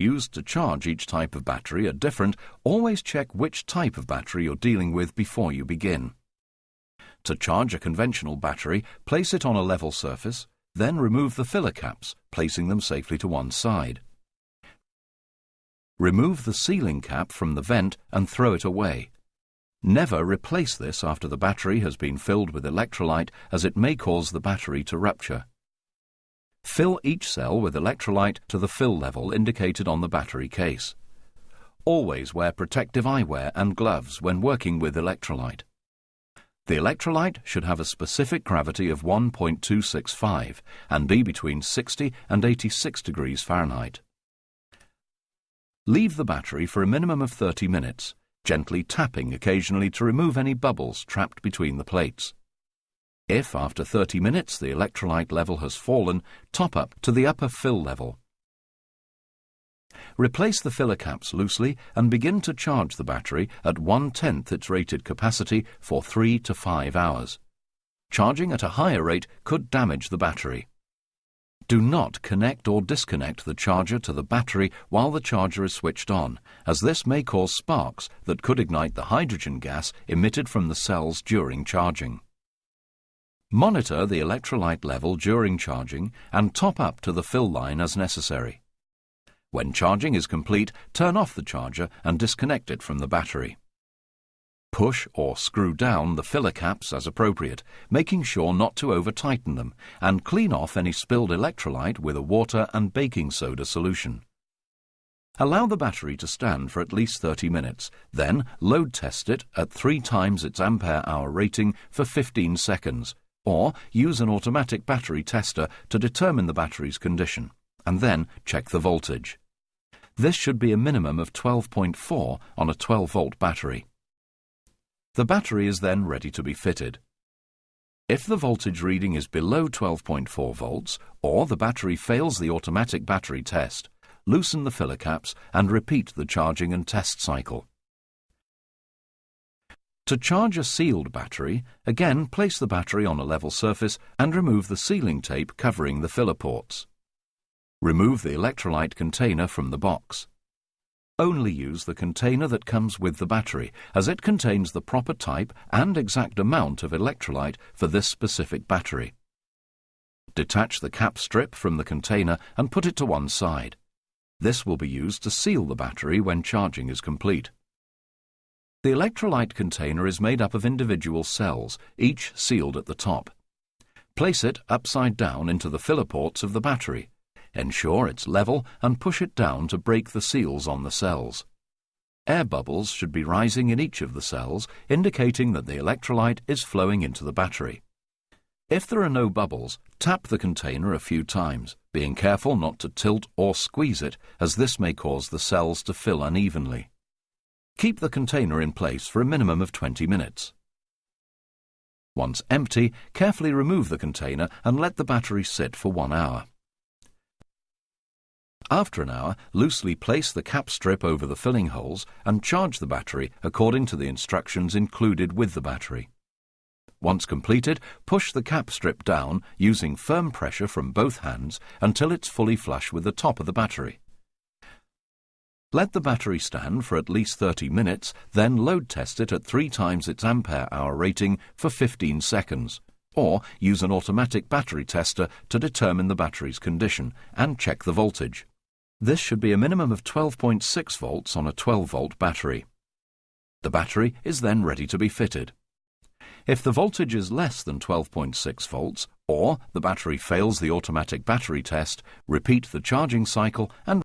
used to charge each type of battery are different, always check which type of battery you're dealing with before you begin. To charge a conventional battery, place it on a level surface, then remove the filler caps, placing them safely to one side. Remove the sealing cap from the vent and throw it away. Never replace this after the battery has been filled with electrolyte, as it may cause the battery to rupture. Fill each cell with electrolyte to the fill level indicated on the battery case. Always wear protective eyewear and gloves when working with electrolyte. The electrolyte should have a specific gravity of 1.265 and be between 60 and 86 degrees Fahrenheit. Leave the battery for a minimum of 30 minutes, gently tapping occasionally to remove any bubbles trapped between the plates. If after 30 minutes the electrolyte level has fallen, top up to the upper fill level. Replace the filler caps loosely and begin to charge the battery at 1/10 its rated capacity for 3 to 5 hours. Charging at a higher rate could damage the battery. Do not connect or disconnect the charger to the battery while the charger is switched on, as this may cause sparks that could ignite the hydrogen gas emitted from the cells during charging. Monitor the electrolyte level during charging and top up to the fill line as necessary. When charging is complete, turn off the charger and disconnect it from the battery. Push or screw down the filler caps as appropriate, making sure not to over-tighten them, and clean off any spilled electrolyte with a water and baking soda solution. Allow the battery to stand for at least 30 minutes, then load test it at 3 times its ampere-hour rating for 15 seconds, or use an automatic battery tester to determine the battery's condition, and then check the voltage. This should be a minimum of 12.4 on a 12-volt battery. The battery is then ready to be fitted. If the voltage reading is below 12.4 volts, or the battery fails the automatic battery test, loosen the filler caps and repeat the charging and test cycle. To charge a sealed battery, again place the battery on a level surface and remove the sealing tape covering the filler ports. Remove the electrolyte container from the box. Only use the container that comes with the battery, as it contains the proper type and exact amount of electrolyte for this specific battery. Detach the cap strip from the container and put it to one side. This will be used to seal the battery when charging is complete. The electrolyte container is made up of individual cells, each sealed at the top. Place it upside down into the filler ports of the battery. Ensure it's level and push it down to break the seals on the cells. Air bubbles should be rising in each of the cells, indicating that the electrolyte is flowing into the battery. If there are no bubbles, tap the container a few times, being careful not to tilt or squeeze it, as this may cause the cells to fill unevenly. Keep the container in place for a minimum of 20 minutes. Once empty, carefully remove the container and let the battery sit for 1 hour. After an hour, loosely place the cap strip over the filling holes and charge the battery according to the instructions included with the battery. Once completed, push the cap strip down using firm pressure from both hands until it's fully flush with the top of the battery. Let the battery stand for at least 30 minutes, then load test it at 3 times its ampere-hour rating for 15 seconds, or use an automatic battery tester to determine the battery's condition and check the voltage. This should be a minimum of 12.6 volts on a 12-volt battery. The battery is then ready to be fitted. If the voltage is less than 12.6 volts, or the battery fails the automatic battery test, repeat the charging cycle and